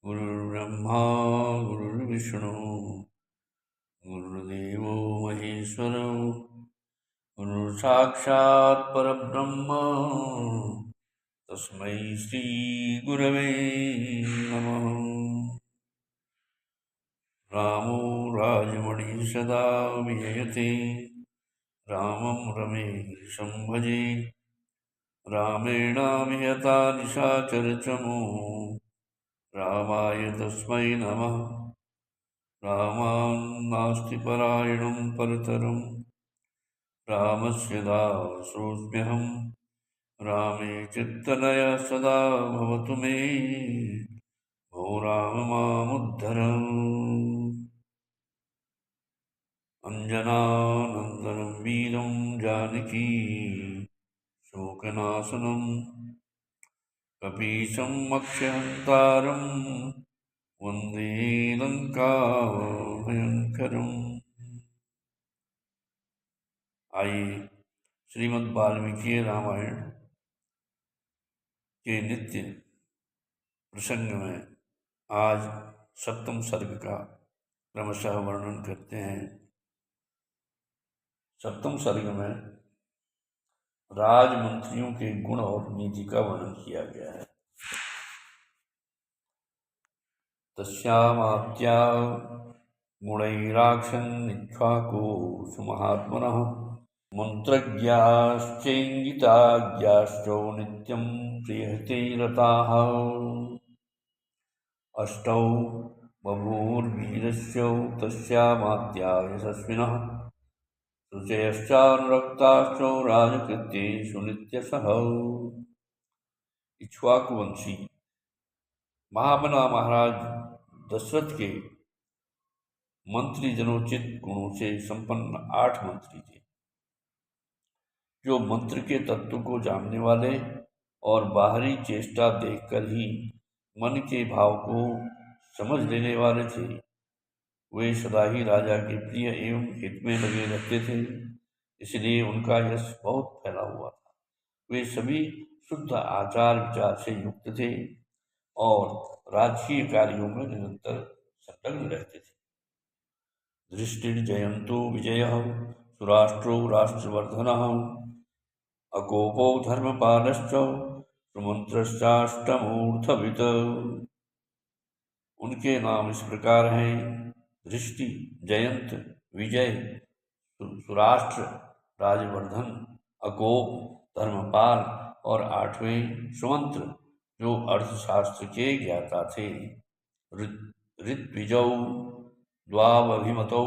गुरुर्ब्रह्मा गुरुर्विष्णु गुरुर्देवो महेश्वरो गुरुसाक्षात् परब्रह्म तस्मै श्रीगुरवे नमः। रामो राजमणिः सदा विजयते रामं रमेशं भजे। रामेणाभिहता निशाचरचमो रामाय तस्मै नमः। रामान्नास्ति परायणं परतरं रामस्य दासोऽस्म्यहं। रामे चित्तनय सदा भवतु मे भो राम मामुद्धर। अञ्जनानन्दनं वीरं जानकी शोकनाशनं कपीशं मत्स्यहन्तारं वन्दे लङ्काभयङ्करम्। आइए श्रीमद् वाल्मीकि रामायण के नित्य प्रसंग में आज सप्तम सर्ग का क्रमशः वर्णन करते हैं। सप्तम सर्ग में राजमंत्रियों के गुण और नीति का वर्णन किया गया है। तस्यामात्या गुणैराक्षन् इक्ष्वाको सुमहात्मनः मन्त्रज्ञाश्चैङ्गिताज्ञाश्च नित्यं प्रियहते रताः। अष्टौ बभूवुर्वीरस्य तस्यामात्या यशस्विनः शुचयश्चानुरक्ताश्च राजकृत्येषु नित्यशः। इक्ष्वाकुवंशी महामना महाराज दशरथ के मंत्री जनोचित गुणों से संपन्न 8 मंत्री थे, जो मंत्र के तत्व को जानने वाले और बाहरी चेष्टा देखकर ही मन के भाव को समझ लेने वाले थे। वे सदा ही राजा के प्रिय एवं हित में लगे रहते थे, इसलिए उनका यश बहुत फैला हुआ था। वे सभी शुद्ध आचार विचार से युक्त थे और राजकीय कार्यों में निरंतर संलग्न रहते थे। दृष्टिर्जयंतो विजयः सुराष्ट्रो राष्ट्रवर्धनः अकोपो धर्मपालश्च सुमंत्रश्चाष्टमूर्धवित्। उनके नाम इस प्रकार हैं: दृष्टि, जयंत, विजय, सुराष्ट्र, राजवर्धन, अकोप, धर्मपाल और 8वें सुमंत्र, जो अर्थशास्त्र के ज्ञाता थे। ऋत्विजौ द्वावभिमतौ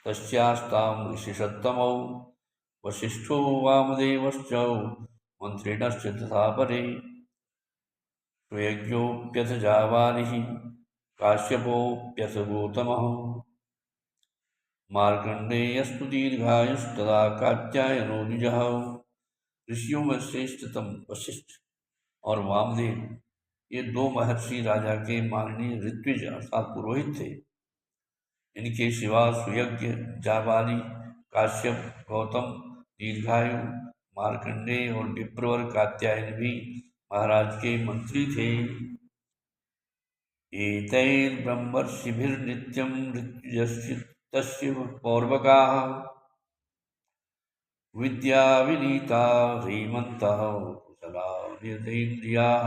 तस्यास्तां ऋषिसत्तमौ वसिष्ठो वामदेवश्च मंत्रिणश्च तथा परे। स्वयज्ञोऽप्यथ जाबालिः काश्यपोऽप्यथ गौतमः मार्कण्डेयस्तु दीर्घायुस्तदा कात्यायनो द्विजः। ऋषियों में श्रेष्ठतम वशिष्ठ और वामदेव ये 2 महर्षि राजा के माननीय ऋत्विज अर्थात पुरोहित थे। इनके सिवा सुयज्ञ, जाबाली, काश्यप, गौतम, दीर्घायु, मार्कंडेय और विप्रवर कात्यायन भी महाराज के मंत्री थे। एतैर्ब्रह्मर्षिभिर्नित्यं ऋत्विजस्तस्य पौर्वकाः विद्याविनीता ह्रीमन्तः कुशला निर्देन्द्रियाः।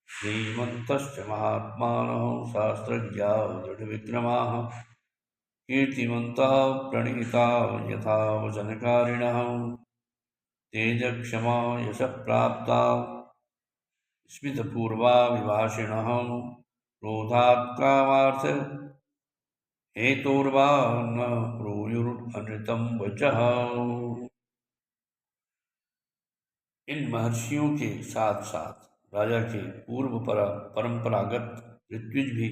श्रीमन्तश्च महात्मानः शास्त्रज्ञा दृढविक्रमाः कीर्तिमन्तः प्रणीता यथा वचनकारिणः तेजक्षमा यशः प्राप्ता स्मितपूर्वा विभाषिणः क्रोधात् कामार्थ हेतोर्वा न ब्रूयुरनृतं वचः। इन महर्षियों के साथ साथ राजा के पूर्व परंपरागत ऋत्विज भी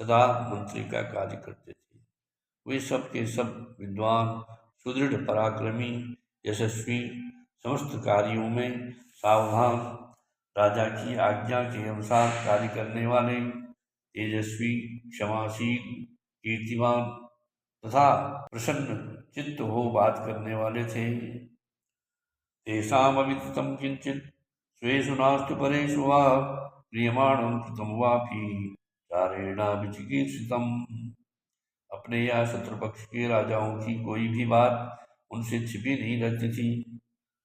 सदा मंत्री का कार्य करते थे। वे सब के सब विद्वान, सुदृढ़, पराक्रमी, यशस्वी, समस्त कार्यों में सावधान, राजा की आज्ञा के अनुसार कार्य करने वाले, तेजस्वी, क्षमाशील, कीर्तिमान तथा प्रसन्न चित्त हो बात करने वाले थे। तेषामविदितं किंचित स्वेषु नास्तु परेषु वा प्रियमाणं कृतं वापि चारेणाभिचिकीर्षितम्। अपने या शत्रु पक्ष के राजाओं की कोई भी बात उनसे छिपी नहीं रहती थी।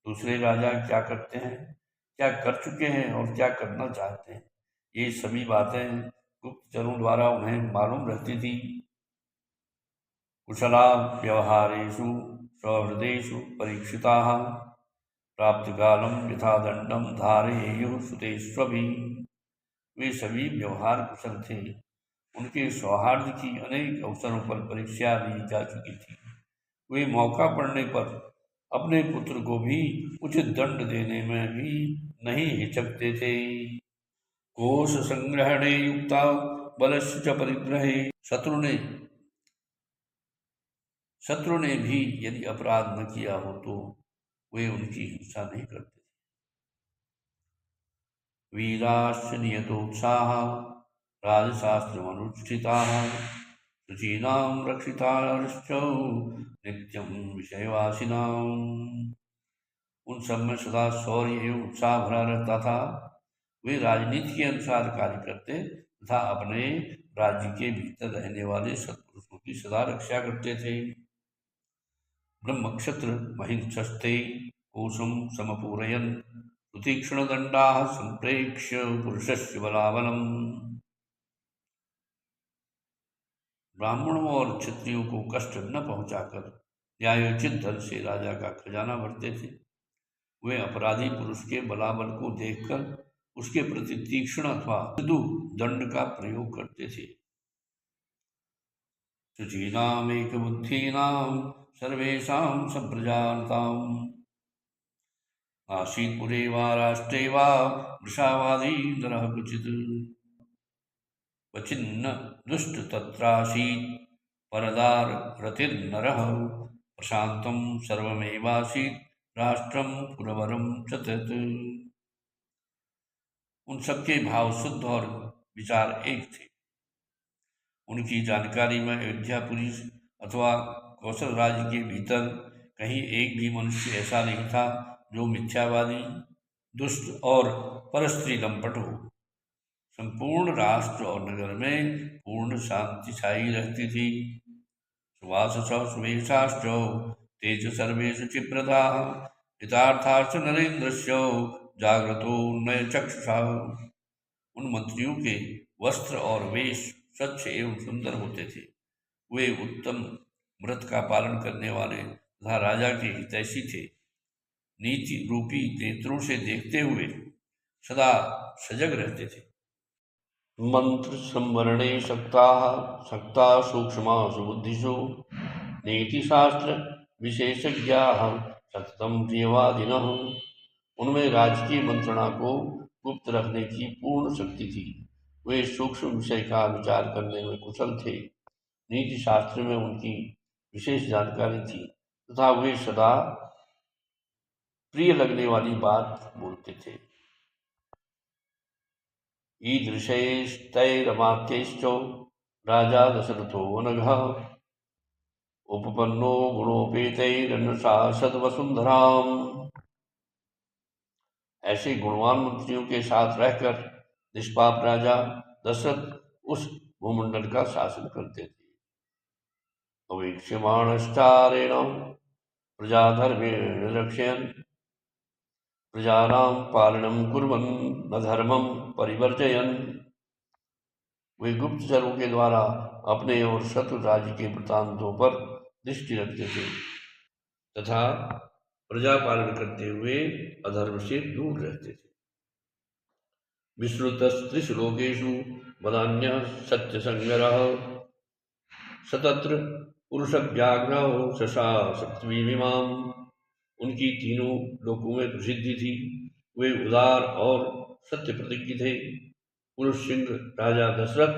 दूसरे राजा क्या करते हैं, क्या कर चुके हैं और क्या करना चाहते हैं, ये सभी बातें गुप्तचरों द्वारा उन्हें मालूम रहती थी। कुशला व्यवहारेषु सौहृदेषु परीक्षिताः प्राप्तकालं यथा दंडम धारयेयुः सुतेष्वपि। वे सभी व्यवहार कुशल थे। उनके सौहार्द की अनेक अवसरों पर परीक्षा ली जा चुकी थी। वे मौका पड़ने पर अपने पुत्र को भी उचित दंड देने में भी नहीं हिचकते थे। कोश संग्रहणे युक्ता बलस्य च परिग्रहे। शत्रु ने भी यदि अपराध न किया हो तो वे उनकी हिंसा नहीं करते। वीराश्च नियतोत्साह राजशास्त्रमनुष्ठिताः शुचीनां रक्षिताश्च नित्यं विषयवासिनाम्। उन सब में सदा शौर्य एवं उत्साह भरा रहता था। वे राजनीति के अनुसार कार्य करते तथा अपने राज्य के भीतर रहने वाले सत्पुरुषों की सदा रक्षा करते थे। ब्रह्मक्षत्र महिंसस्ते कोशं समपूरयन् सुतीक्ष्णदण्डाः सम्प्रेक्ष्य पुरुषस्य बलाबलम्। ब्राह्मणों और क्षत्रियों को कष्ट न पहुंचाकर न्यायोचित धन से राजा का खजाना भरते थे। वे अपराधी पुरुष के बलाबल को देखकर उसके प्रति तीक्ष्ण अथवा मृदु दंड का प्रयोग करते थे। शुचीनाम एक बुद्धीनाम सर्वेषां संप्रजानताम् आसीत्पुरे वा राष्ट्रे वा वृषावादी नरः क्वचित् क्वचिन्न दुष्ट तत्रासीत् परदार रतिर्नरः प्रशान्तं सर्वमेवासीत् राष्ट्रं पुरवरं च तत्। उन सबके भाव शुद्ध और विचार एक थे। उनकी जानकारी में अयोध्यापुरी अथवा कौशल राज्य के भीतर कहीं एक भी मनुष्य ऐसा नहीं था जो मिथ्यावादी, दुष्ट और परस्त्री लंपट हो। संपूर्ण राष्ट्र और नगर में पूर्ण शांति छाई रहती थी। सुवाससौ सुवेशाश्चौ तेज सर्वेषु चिप्रदाः हितार्थाश्च नरेन्द्रस्य जाग्रतो नय चक्षुषा। उन मंत्रियों के वस्त्र और वेश स्वच्छ एवं सुंदर होते थे। वे उत्तम व्रत का पालन करने वाले तथा राजा के हितैषी थे। नीति रूपी नेत्रों से देखते हुए सदा सजग रहते थे। मंत्र संवरणे शक्ता सूक्ष्मासु बुद्धिषु नीति शास्त्र विशेषज्ञाः सततं प्रियवादिनः। उनमें राजकीय मंत्रणा को गुप्त रखने की पूर्ण शक्ति थी। वे सूक्ष्म विषय का विचार करने में कुशल थे। नीति शास्त्र में उनकी विशेष जानकारी थी तथा वे सदा प्रिय लगने वाली बात बोलते थे। ईदृशैस्तैरमात्यैश्च राजा दशरथो अनघः उपपन्नो गुणोपेतैरन्नशासत वसुंधराम। ऐसे गुणवान मंत्रियों के साथ रहकर निष्पाप राजा दशरथ उस भूमंडल का शासन करते थे। अवीक्ष्यमाणश्चारेण प्रजाधर्मेण रक्षयन् प्रजानां पालनं कुर्वन् न धर्मं परिवर्जयन्। वे गुप्तचरों के द्वारा अपने और शत्रु राज्य के वृतांतों पर दृष्टि रखते थे तथा प्रजा पालन करते हुए अधर्म से दूर रहते थे। विश्रुतस्त्रिश्लोकेषु वदान्यः सत्यसंगरः सतत्र पुरुषव्याघ्रः शशासक्त्वीमिमाम्। उनकी तीनों लोकों में प्रसिद्धि थी। वे उदार और सत्य प्रतिज्ञ थे। पुरुष सिंह राजा दशरथ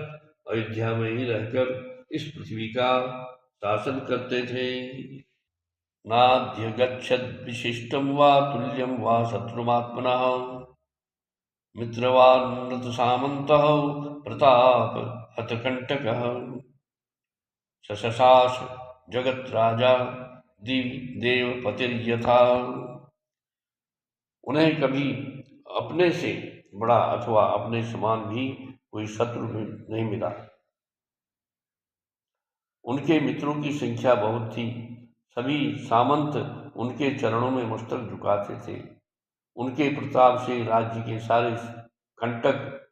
अयोध्या में ही रहकर इस पृथ्वी का शासन करते थे। नाध्यगच्छद् विशिष्टं वा तुल्यं वा शत्रुमात्मनः मित्रवान् सामन्तः प्रताप हतकंटकः शशशास जगत राजा देवपतिर्यथा। उन्हें कभी अपने से बड़ा अथवा अपने समान भी कोई शत्रु नहीं मिला। उनके मित्रों की संख्या बहुत थी। सभी सामंत उनके चरणों में मस्तक झुकाते थे। उनके प्रताप से राज्य के सारे कंटक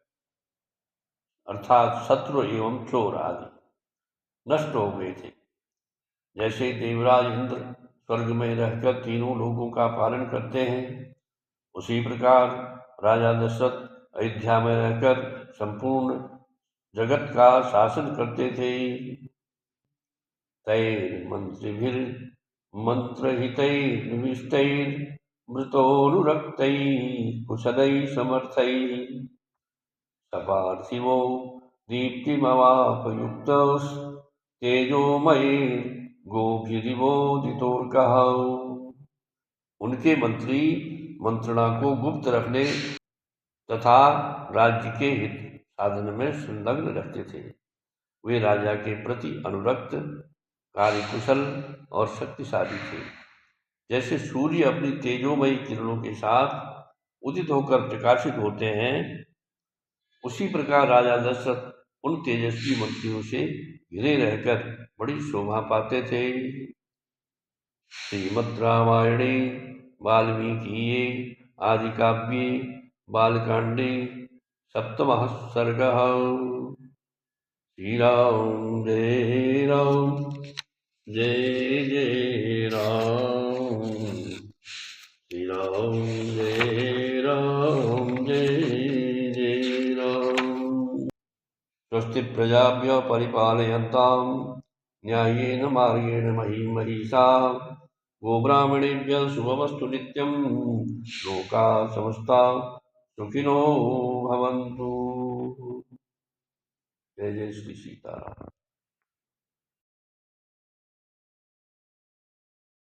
अर्थात शत्रु एवं चोर आदि नष्ट हो गए थे। जैसे देवराज इंद्र स्वर्ग में रहकर तीनों लोगों का पालन करते हैं, उसी प्रकार राजा दशरथ अयोध्या में रहकर संपूर्ण जगत का शासन करते थे। तैर्मंत्रिभिर् मंत्रहितैर्निविष्टैर्मृतोनुरक्तैः कुशलैः समर्थैः सपार्थिवो दीप्तिमवापयुक्तस्तेजोमये गोभिरिवोदितोर्कः। उनके मंत्री मंत्रणा को गुप्त रखने तथा राज्य के हित साधन में संलग्न रहते थे। वे राजा के प्रति अनुरक्त, कार्यकुशल और शक्तिशाली थे। जैसे सूर्य अपनी तेजोमयी किरणों के साथ उदित होकर प्रकाशित होते हैं, उसी प्रकार राजा दशरथ उन तेजस्वी मंत्रियों से घिरे रहकर बड़ी शोभा पाते थे। श्रीमद् रामायणे वाल्मीकिये आदि काव्ये बालकांडे सप्तमः सर्गः। श्री राम जय राम जय जय राम। श्री राम जय राम जय जय राम। स्वस्ति प्रजाभ्यः परिपालयन्तां न्याय्येन मार्गेण महीं महिषाः गोब्राह्मणेभ्यः शुभमस्तु नित्यं लोकाः समस्ताः सुखिनो भवन्तु। जय जय श्री सीताराम।